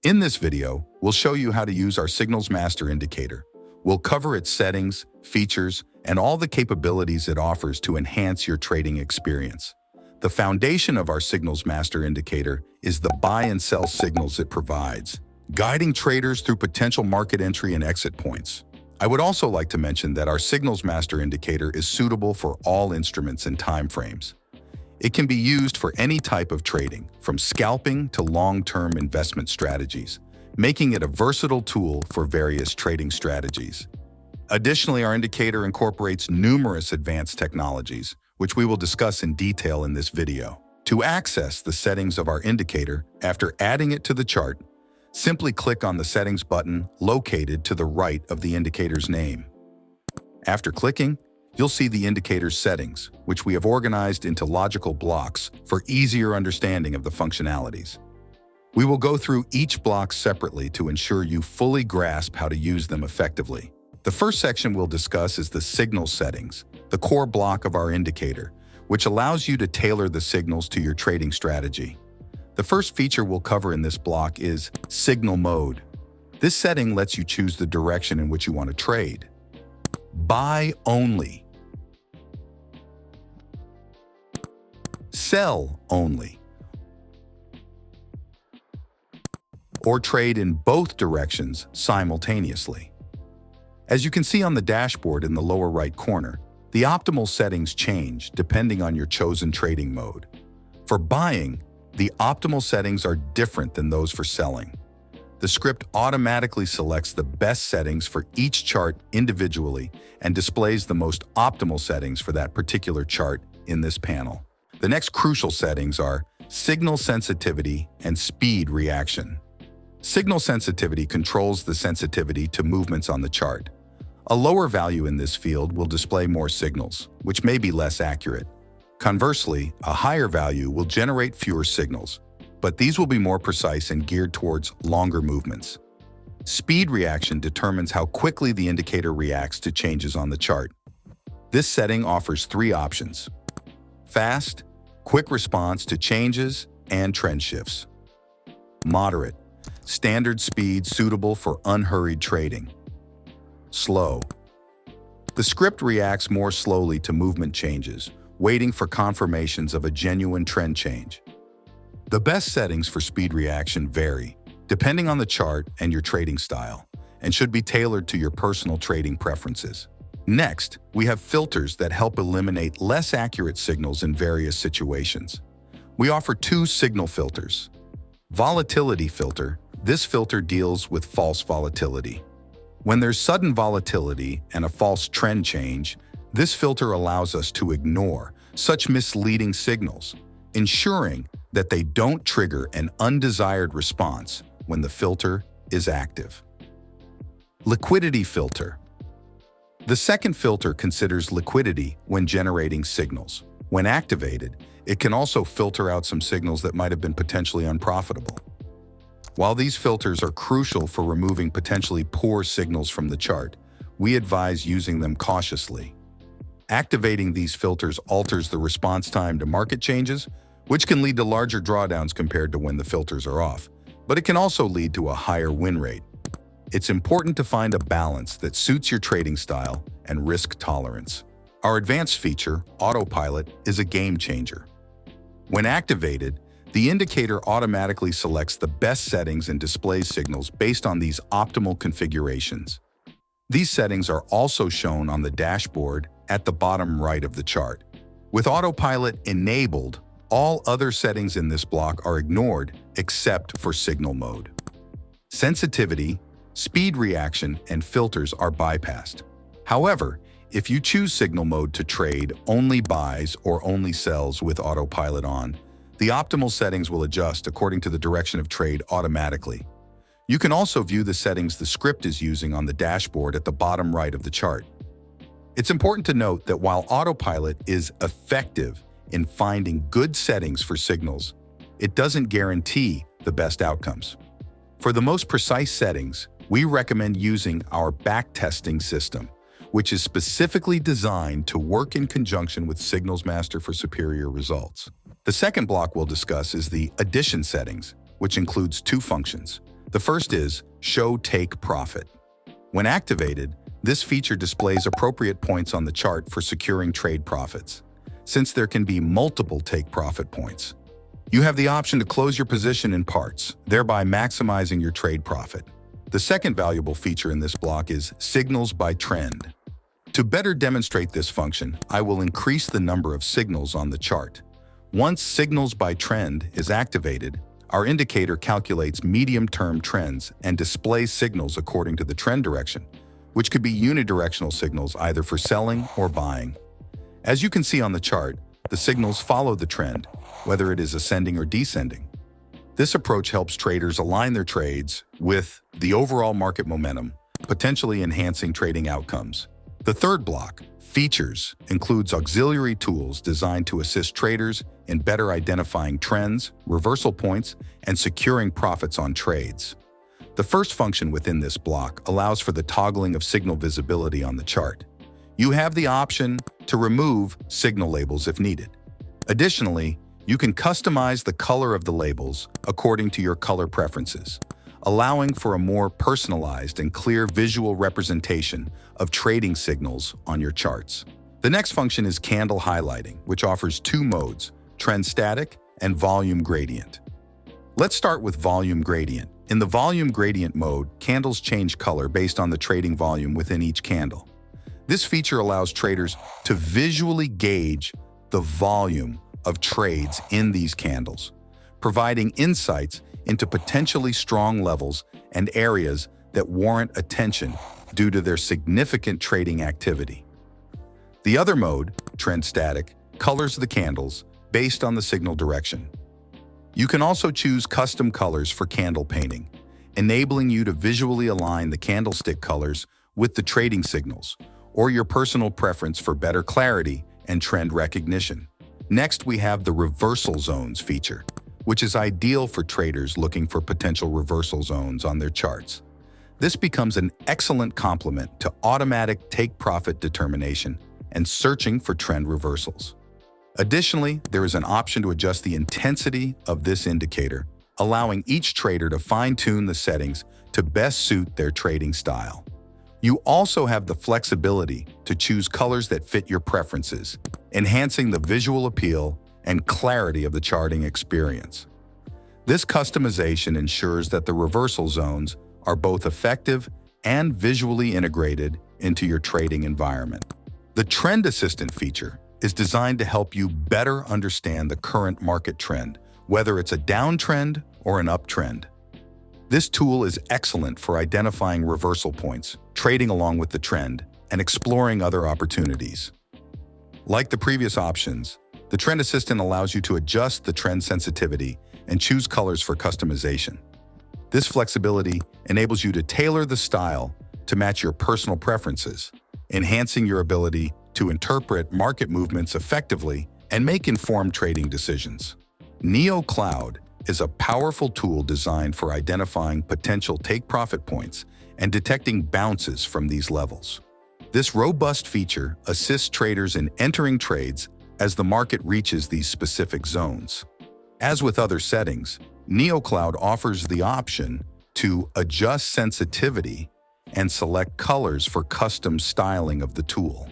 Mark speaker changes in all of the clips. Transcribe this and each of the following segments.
Speaker 1: In this video, we'll show you how to use our Signals Master indicator. We'll cover its settings, features, and all the capabilities it offers to enhance your trading experience. The foundation of our Signals Master indicator is the buy and sell signals it provides, guiding traders through potential market entry and exit points. I would also like to mention that our Signals Master indicator is suitable for all instruments and timeframes. It can be used for any type of trading, from scalping to long-term investment strategies, making it a versatile tool for various trading strategies. Additionally, our indicator incorporates numerous advanced technologies, which we will discuss in detail in this video. To access the settings of our indicator, after adding it to the chart, simply click on the Settings button located to the right of the indicator's name. After clicking, you'll see the indicator's settings, which we have organized into logical blocks for easier understanding of the functionalities. We will go through each block separately to ensure you fully grasp how to use them effectively. The first section we'll discuss is the signal settings, the core block of our indicator, which allows you to tailor the signals to your trading strategy. The first feature we'll cover in this block is Signal Mode. This setting lets you choose the direction in which you want to trade. Buy only. Sell only. Or trade in both directions simultaneously. As you can see on the dashboard in the lower right corner, the optimal settings change depending on your chosen trading mode. For buying, the optimal settings are different than those for selling. The script automatically selects the best settings for each chart individually and displays the most optimal settings for that particular chart in this panel. The next crucial settings are signal sensitivity and speed reaction. Signal sensitivity controls the sensitivity to movements on the chart. A lower value in this field will display more signals, which may be less accurate. Conversely, a higher value will generate fewer signals, but these will be more precise and geared towards longer movements. Speed reaction determines how quickly the indicator reacts to changes on the chart. This setting offers three options: fast, quick response to changes, and trend shifts. Moderate, standard speed suitable for unhurried trading. Slow. The script reacts more slowly to movement changes, waiting for confirmations of a genuine trend change. The best settings for speed reaction vary, depending on the chart and your trading style, and should be tailored to your personal trading preferences. Next, we have filters that help eliminate less accurate signals in various situations. We offer two signal filters. Volatility filter. This filter deals with false volatility. When there's sudden volatility and a false trend change, this filter allows us to ignore such misleading signals, ensuring that they don't trigger an undesired response when the filter is active. Liquidity filter. The second filter considers liquidity when generating signals. When activated, it can also filter out some signals that might have been potentially unprofitable. While these filters are crucial for removing potentially poor signals from the chart, we advise using them cautiously. Activating these filters alters the response time to market changes, which can lead to larger drawdowns compared to when the filters are off, but it can also lead to a higher win rate. It's important to find a balance that suits your trading style and risk tolerance. Our advanced feature, Autopilot, is a game changer. When activated, the indicator automatically selects the best settings and displays signals based on these optimal configurations. These settings are also shown on the dashboard at the bottom right of the chart. With Autopilot enabled, all other settings in this block are ignored except for signal mode. Sensitivity, speed reaction, and filters are bypassed. However, if you choose signal mode to trade only buys or only sells with Autopilot on, the optimal settings will adjust according to the direction of trade automatically. You can also view the settings the script is using on the dashboard at the bottom right of the chart. It's important to note that while Autopilot is effective in finding good settings for signals, it doesn't guarantee the best outcomes. For the most precise settings, we recommend using our backtesting system, which is specifically designed to work in conjunction with Signals Master for superior results. The second block we'll discuss is the addition settings, which includes two functions. The first is Show Take Profit. When activated, this feature displays appropriate points on the chart for securing trade profits, since there can be multiple take profit points. You have the option to close your position in parts, thereby maximizing your trade profit. The second valuable feature in this block is Signals by Trend. To better demonstrate this function, I will increase the number of signals on the chart. Once Signals by Trend is activated, our indicator calculates medium-term trends and displays signals according to the trend direction, which could be unidirectional signals either for selling or buying. As you can see on the chart, the signals follow the trend, whether it is ascending or descending. This approach helps traders align their trades with the overall market momentum, potentially enhancing trading outcomes. The third block, Features, includes auxiliary tools designed to assist traders in better identifying trends, reversal points, and securing profits on trades. The first function within this block allows for the toggling of signal visibility on the chart. You have the option to remove signal labels if needed. Additionally, you can customize the color of the labels according to your color preferences, allowing for a more personalized and clear visual representation of trading signals on your charts. The next function is Candle Highlighting, which offers two modes, Trend Static and Volume Gradient. Let's start with Volume Gradient. In the Volume Gradient mode, candles change color based on the trading volume within each candle. This feature allows traders to visually gauge the volume of trades in these candles, providing insights into potentially strong levels and areas that warrant attention due to their significant trading activity. The other mode, Trend Static, colors the candles based on the signal direction. You can also choose custom colors for candle painting, enabling you to visually align the candlestick colors with the trading signals, or your personal preference for better clarity and trend recognition. Next, we have the Reversal Zones feature, which is ideal for traders looking for potential reversal zones on their charts. This becomes an excellent complement to automatic take-profit determination and searching for trend reversals. Additionally, there is an option to adjust the intensity of this indicator, allowing each trader to fine-tune the settings to best suit their trading style. You also have the flexibility to choose colors that fit your preferences, enhancing the visual appeal and clarity of the charting experience. This customization ensures that the reversal zones are both effective and visually integrated into your trading environment. The Trend Assistant feature is designed to help you better understand the current market trend, whether it's a downtrend or an uptrend. This tool is excellent for identifying reversal points, trading along with the trend, and exploring other opportunities. Like the previous options, the Trend Assistant allows you to adjust the trend sensitivity and choose colors for customization. This flexibility enables you to tailor the style to match your personal preferences, enhancing your ability to interpret market movements effectively and make informed trading decisions. Neo Cloud is a powerful tool designed for identifying potential take-profit points and detecting bounces from these levels. This robust feature assists traders in entering trades as the market reaches these specific zones. As with other settings, NeoCloud offers the option to adjust sensitivity and select colors for custom styling of the tool.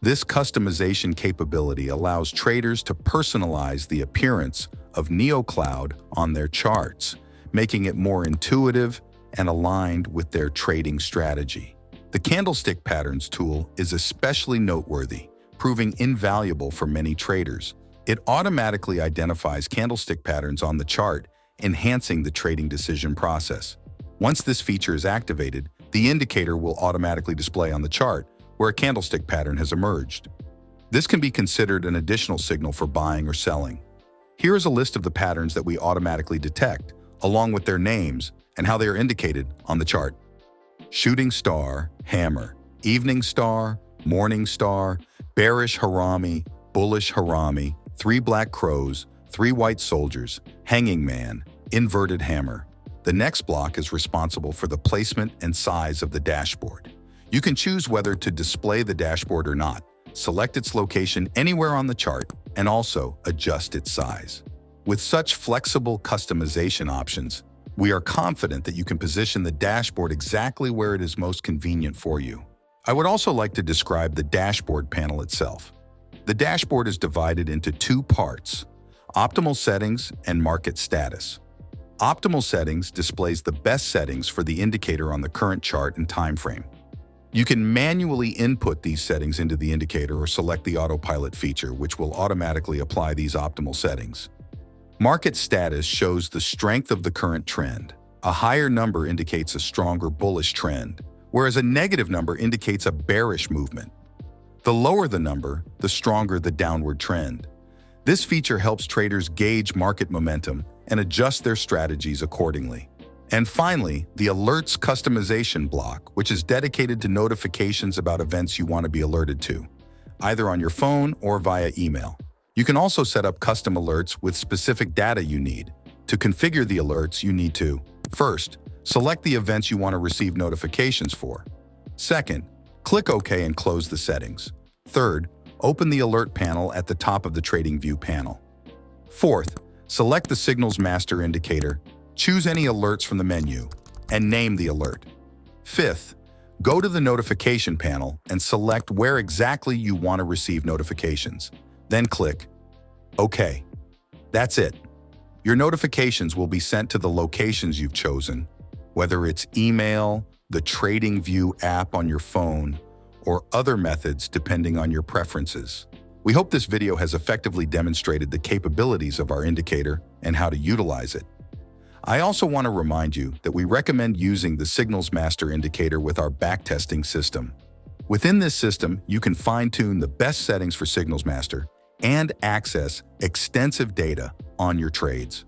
Speaker 1: This customization capability allows traders to personalize the appearance of NeoCloud on their charts, making it more intuitive and aligned with their trading strategy. The Candlestick Patterns tool is especially noteworthy, proving invaluable for many traders. It automatically identifies candlestick patterns on the chart, enhancing the trading decision process. Once this feature is activated, the indicator will automatically display on the chart where a candlestick pattern has emerged. This can be considered an additional signal for buying or selling. Here is a list of the patterns that we automatically detect, along with their names and how they are indicated on the chart. Shooting star, hammer, evening star, morning star, bearish harami, bullish harami, 3 black crows, 3 white soldiers, hanging man, inverted hammer. The next block is responsible for the placement and size of the dashboard. You can choose whether to display the dashboard or not, select its location anywhere on the chart, and also adjust its size. With such flexible customization options, We are confident that you can position the dashboard exactly where it is most convenient for you. I would also like to describe the dashboard panel itself. The dashboard is divided into two parts: optimal settings and market status. Optimal settings displays the best settings for the indicator on the current chart and time frame. You can manually input these settings into the indicator or select the Autopilot feature, which will automatically apply these optimal settings. Market status shows the strength of the current trend. A higher number indicates a stronger bullish trend, whereas a negative number indicates a bearish movement. The lower the number, the stronger the downward trend. This feature helps traders gauge market momentum and adjust their strategies accordingly. And finally, the Alerts customization block, which is dedicated to notifications about events you want to be alerted to, either on your phone or via email. You can also set up custom alerts with specific data you need. To configure the alerts, you need to, first, select the events you want to receive notifications for. Second, click OK and close the settings. Third, open the alert panel at the top of the TradingView panel. Fourth, select the Signals Master indicator, choose any alerts from the menu, and name the alert. Fifth, go to the notification panel and select where exactly you want to receive notifications. Then click OK. That's it. Your notifications will be sent to the locations you've chosen, whether it's email, the TradingView app on your phone, or other methods depending on your preferences. We hope this video has effectively demonstrated the capabilities of our indicator and how to utilize it. I also want to remind you that we recommend using the Signals Master indicator with our backtesting system. Within this system, you can fine-tune the best settings for Signals Master and access extensive data on your trades.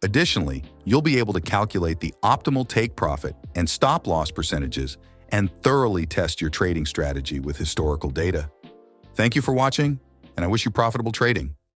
Speaker 1: Additionally, you'll be able to calculate the optimal take profit and stop loss percentages and thoroughly test your trading strategy with historical data. Thank you for watching, and I wish you profitable trading.